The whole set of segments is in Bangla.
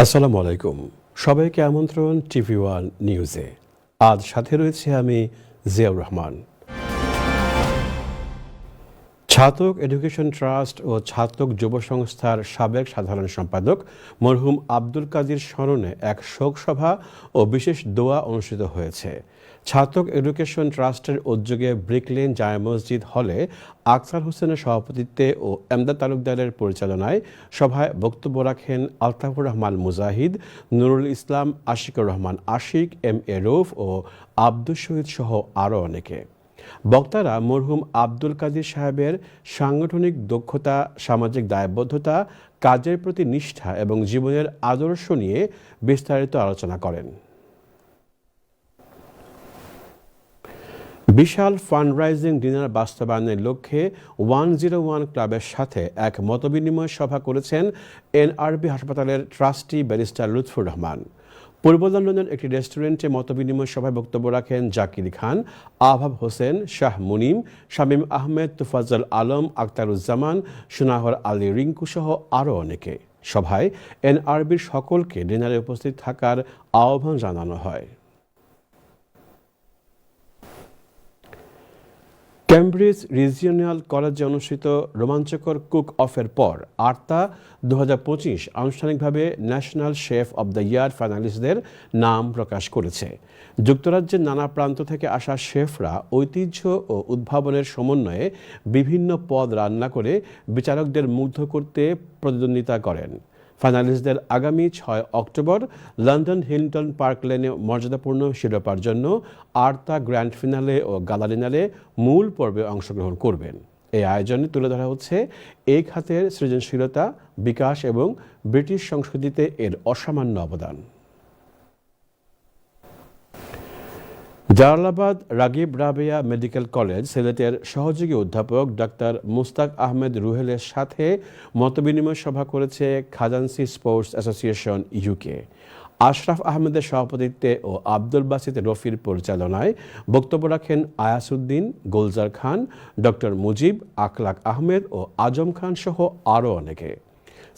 আসসালামু আলাইকুম। সবাইকে আমন্ত্রণ টিভি ওয়ান নিউজে। আজ সাথে রয়েছে আমি জিয়াউর রহমান। ছাতক এডুকেশন ট্রাস্ট ও ছাতক যুব সংস্থার সাবেক সাধারণ সম্পাদক মরহুম আব্দুল কাদির স্মরণে এক শোক সভা ও বিশেষ দোয়া অনুষ্ঠিত হয়েছে। ছাতক এডুকেশন ট্রাস্টের উদ্যোগে ব্রিকলেন জামে মসজিদ হলে আখতার হোসেনের সভাপতিত্বে ও এমদাদ তালুকদারের পরিচালনায় সভায় বক্তব্য রাখেন আলতাফুর রহমান মুজাহিদ, নুরুল ইসলাম, আশিকুর রহমান আশিক, এম.এ. রৌফ ও আব্দুল শহীদ সহ আরও অনেকে। বক্তারা মরহুম আব্দুল কাদির সাহেবের সাংগঠনিক দক্ষতা, সামাজিক দায়বদ্ধতা, কাজের প্রতি নিষ্ঠা এবং জীবনের আদর্শ নিয়ে বিস্তারিত আলোচনা করেন। বিশাল ফান্ডরাইজিং ডিনার বাস্তবায়নের লক্ষ্যে 101 ক্লাবের সাথে এক মতবিনিময় সভা করেছেন এনআরবি হাসপাতালের ট্রাস্টি ব্যারিস্টার লুৎফুর রহমান। পূর্ব লন্ডনের একটি রেস্টুরেন্টে মতবিনিময় সভায় বক্তব্য রাখেন জাকির খান, আভাব হোসেন, শাহ মুনিম, শামীম আহমেদ, তুফাজ্জল আলম, আখতারুজ্জামান, সুনাহর আলী রিঙ্কু সহ আরও অনেকে। সভায় এনআরবির সকলকে ডিনারে উপস্থিত থাকার আহ্বান জানানো হয়। ক্যামব্রিজ রিজিওনাল কলেজে অনুষ্ঠিত রোমাঞ্চকর কুক অফের পর আর্তা 2025 আনুষ্ঠানিকভাবে national chef of the year ফাইনালিস্টদের নাম প্রকাশ করেছে। যুক্তরাজ্যের নানা প্রান্ত থেকে আসা শেফরা ঐতিহ্য ও উদ্ভাবনের সমন্বয়ে বিভিন্ন পদ রান্না করে বিচারকদের মুগ্ধ করতে প্রতিদ্বন্দ্বিতা করেন। ফাইনালিস্টদের আগামী 6 অক্টোবর লন্ডন হিলটন পার্ক লেনে মর্যাদাপূর্ণ শিরোপার জন্য আর্তা গ্র্যান্ড ফিনালে ও গালা ডিনারে মূল পর্বে অংশগ্রহণ করবেন। এই আয়োজনে তুলে ধরা হচ্ছে এই খাতের সৃজনশীলতা, বিকাশ এবং ব্রিটিশ সংস্কৃতিতে এর অসামান্য অবদান। জালালাবাদ রাগিব রাবেয়া মেডিকেল কলেজ সিলেটের সহযোগী অধ্যাপক ডাক্তার মুস্তাক আহমেদ রুহেলের সাথে মতবিনিময় সভা করেছে খাজানসি স্পোর্টস অ্যাসোসিয়েশন ইউকে। আশরাফ আহমেদের সভাপতিত্বে ও আব্দুল বাসিত রফির পরিচালনায় বক্তব্য রাখেন আয়াসউদ্দিন, গোলজার খান, ডক্টর মুজিব, আকলাক আহমেদ ও আজম খান সহ আরও অনেকে।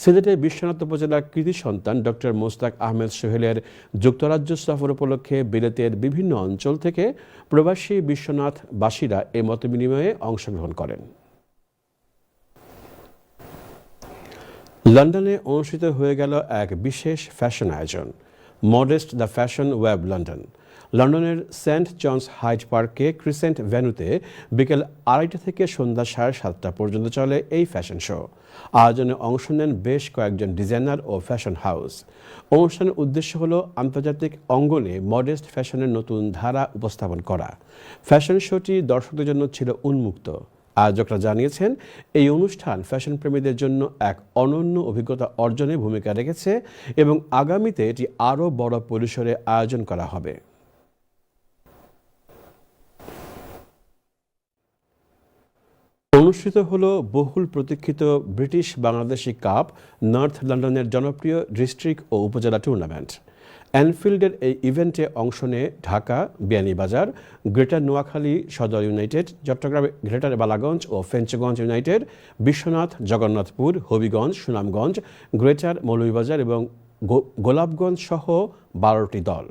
সিলেটের বিশ্বনাথ উপজেলার কৃতি সন্তান ডক্টর মুস্তাক আহমেদ সোহেলের যুক্তরাজ্য সফর উপলক্ষে বিলেতের বিভিন্ন অঞ্চল থেকে প্রবাসী বিশ্বনাথবাসীরা এই মতবিনিময়ে অংশগ্রহণ করেন। লন্ডনে অনুষ্ঠিত হয়ে গেল এক বিশেষ ফ্যাশন আয়োজন, modest the fashion web London. লন্ডনের সেন্ট জনস হাইড পার্কে ক্রিসেন্ট ভেন্যুতে বিকেল 2:30 থেকে সন্ধ্যা 7:30 পর্যন্ত চলে এই ফ্যাশন শো। আয়োজনে অংশ নেন বেশ কয়েকজন ডিজাইনার ও ফ্যাশন হাউস। অনুষ্ঠানের উদ্দেশ্য হল আন্তর্জাতিক অঙ্গনে মডেস্ট ফ্যাশনের নতুন ধারা উপস্থাপন করা। ফ্যাশন শোটি দর্শকদের জন্য ছিল উন্মুক্ত। আয়োজকরা জানিয়েছেন, এই অনুষ্ঠান ফ্যাশন প্রেমীদের জন্য এক অনন্য অভিজ্ঞতা অর্জনে ভূমিকা রেখেছে এবং আগামীতে এটি আরও বড় পরিসরে আয়োজন করা হবে। অনুষ্ঠিত হল বহুল প্রতীক্ষিত ব্রিটিশ বাংলাদেশি কাপ নর্থ লন্ডনের জনপ্রিয় ডিস্ট্রিক্ট ও উপজেলা টুর্নামেন্ট। অ্যানফিল্ডের এই ইভেন্টে অংশ নেয় ঢাকা, বিয়ানীবাজার, গ্রেটার নোয়াখালী সদর ইউনাইটেড, চট্টগ্রাম গ্রেটার বালাগঞ্জ ও ফেঞ্চগঞ্জ ইউনাইটেড, বিশ্বনাথ, জগন্নাথপুর, হবিগঞ্জ, সুনামগঞ্জ, গ্রেটার মৌলভীবাজার এবং গোলাপগঞ্জ সহ 12টি দল।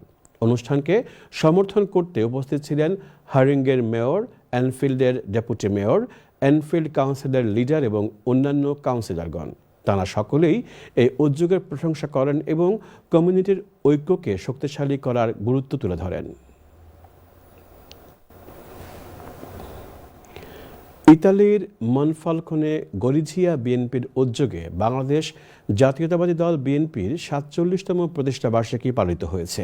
অনুষ্ঠানকে সমর্থন করতে উপস্থিত ছিলেন হারিঙ্গের মেয়র, অ্যানফিল্ডের ডেপুটি মেয়র, অ্যানফিল্ড কাউন্সিলের লিডার এবং অন্যান্য কাউন্সিলরগণ। তারা সকলেই এই উদ্যোগের প্রশংসা করেন এবং কমিউনিটির ঐক্যকে শক্তিশালী করার গুরুত্ব তুলে ধরেন। ইতালির মনফালকনে গরিঝিয়া বিএনপির উদ্যোগে বাংলাদেশ জাতীয়তাবাদী দল বিএনপির 47তম প্রতিষ্ঠাবার্ষিকী পালিত হয়েছে।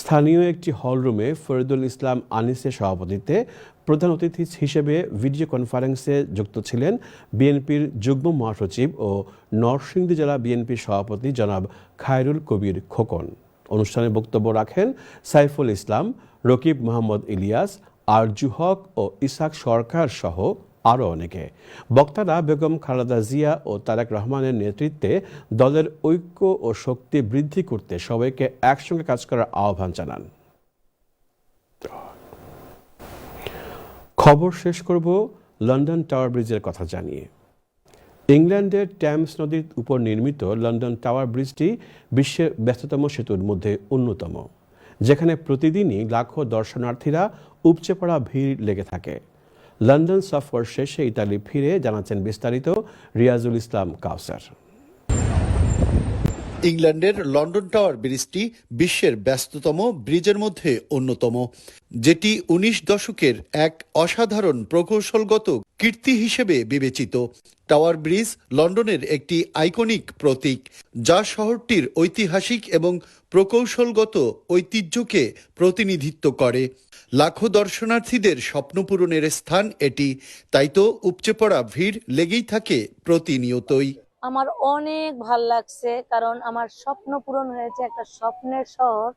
স্থানীয় একটি হলরুমে ফরিদুল ইসলাম আনিসের সভাপতিত্বে প্রধান অতিথি হিসেবে ভিডিও কনফারেন্সে যুক্ত ছিলেন বিএনপির যুগ্ম মহাসচিব ও নরসিংদী জেলা বিএনপির সভাপতি জনাব খায়রুল কবির খোকন। অনুষ্ঠানে বক্তব্য রাখেন সাইফুল ইসলাম, রকিব মোহাম্মদ ইলিয়াস, আরজু হক ও ইসাক সরকার সহ আরও অনেকে। বক্তারা বেগম খালেদা জিয়া ও তারেক রহমানের নেতৃত্বে দলের ঐক্য ও শক্তি বৃদ্ধি করতে সবাইকে একসঙ্গে কাজ করার আহ্বান জানান। খবর শেষ করব লন্ডন টাওয়ার ব্রিজের কথা জানিয়ে। ইংল্যান্ডের ট্যামস নদীর উপর নির্মিত লন্ডন টাওয়ার ব্রিজটি বিশ্বের ব্যস্ততম সেতুর মধ্যে অন্যতম, যেখানে প্রতিদিনই লাখো দর্শনার্থীরা উপচে পড়া ভিড় লেগে থাকে। লন্ডন সফর শেষে ইতালি ফিরে জানাচ্ছেন বিস্তারিত রিয়াজুল ইসলাম কাউসার। ইংল্যান্ডের লন্ডন টাওয়ার ব্রিজটি বিশ্বের ব্যস্ততম ব্রিজের মধ্যে অন্যতম, যেটি 19 দশকের এক অসাধারণ প্রকৌশলগত কীর্তি হিসেবে বিবেচিত। টাওয়ার ব্রিজ লন্ডনের একটি আইকনিক প্রতীক, যা শহরটির ঐতিহাসিক এবং প্রকৌশলগত ঐতিহ্যকে প্রতিনিধিত্ব করে। লাখো দর্শনার্থীদের স্বপ্ন পূরণের স্থান এটি, তাই তো উপচে পড়া ভিড় লেগেই থাকে প্রতিনিয়তই। আমার অনেক ভাল লাগছে, কারণ আমার স্বপ্ন পূরণ হয়েছে, একটা স্বপ্নের শহর।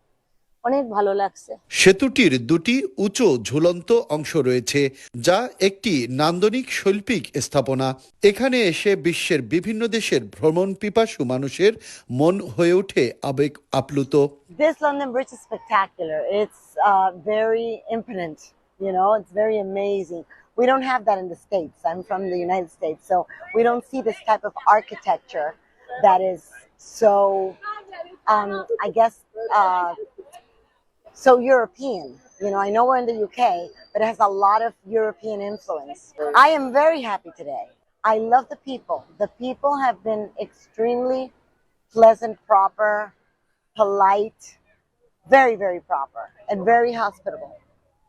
অনেক ভালো লাগছে। সেতুটির দুটি উঁচু ঝুলন্ত অংশ রয়েছে, যা একটি নান্দনিক শৈল্পিক স্থাপনা। এখানে এসে বিশ্বের বিভিন্ন দেশের ভ্রমণ পিপাসু মানুষের মন হয়ে ওঠে আবেগ আপ্লুত। This London Bridge is spectacular. It's very imponent. It's very amazing. We don't have that in the States. I'm from the United States, so we don't see this type of architecture that is so, I guess, so European. I know we're in the UK, but it has a lot of European influence. I am very happy today. I love the people. The people have been extremely pleasant, proper, polite, very, very proper, and very hospitable.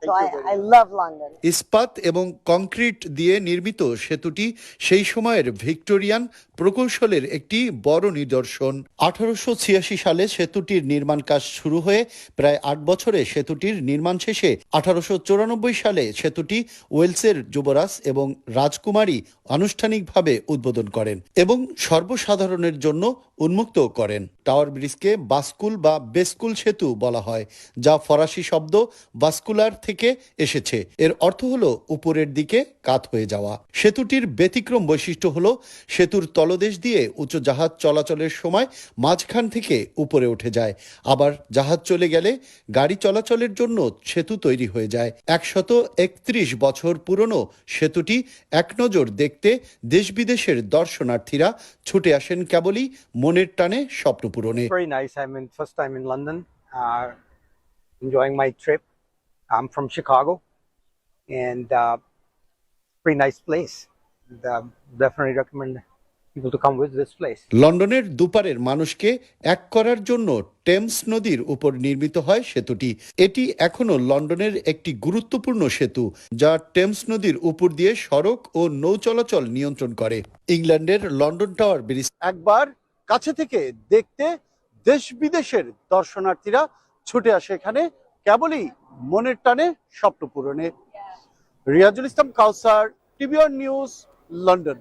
So I love London. ইস্পাত এবং কংক্রিট দিয়ে নির্মিত সেতুটি সেই সময়ের ভিক্টোরিয়ান প্রকৌশলের একটি বড় নিদর্শন। 1886 সালে সেতুটির নির্মাণ কাজ শুরু হয়ে প্রায় 8 বছরে সেতুটির নির্মাণ শেষে 1894 সালে সেতুটি ওয়েলসের যুবরাজ এবং রাজকুমারী আনুষ্ঠানিকভাবে উদ্বোধন করেন এবং সর্বসাধারণের জন্য উন্মুক্ত করেন। টাওয়ার ব্রিজকে বাস্কুল বা বেস্কুল সেতু বলা হয়, যা ফরাসি শব্দ বাস্কুলার থেকে এসেছে। এর অর্থ হলো উপরের দিকে কাত হয়ে যাওয়া। সেতুটির ব্যতিক্রম বৈশিষ্ট্য হলো সেতুর তলদেশ দিয়ে উঁচু জাহাজ চলাচলের সময় মাঝখান থেকে উপরে উঠে যায়। আবার জাহাজ চলে গেলে গাড়ি চলাচলের জন্য সেতু তৈরি হয়ে যায়। 131 বছর পুরনো সেতুটি এক নজর দেখতে দেশ বিদেশের দর্শনার্থীরা ছুটে আসেন কেবলই মনের টানে স্বপ্ন পূরণে। Very nice. First time in London, enjoying my trip. I'm from Chicago, and pretty nice place. And, definitely recommend people to come visit this place. লন্ডনের দুপারের মানুষকে এক করার জন্য টেমস নদীর উপর নির্মিত হয় সেতুটি। এটি এখনো লন্ডনের একটি গুরুত্বপূর্ণ সেতু, যা টেমস নদীর উপর দিয়ে সড়ক ও নৌ চলাচল নিয়ন্ত্রণ করে। ইংল্যান্ডের লন্ডন টাওয়ার ব্রিজ একবার কাছে থেকে দেখতে দেশ বিদেশের দর্শনার্থীরা ছুটে আসে এখানে কেবলই মনের টানে স্বপ্ন পূরণে। রিয়াজুল ইসলাম কাউসার, টিভিওয়ান নিউজ, লন্ডন।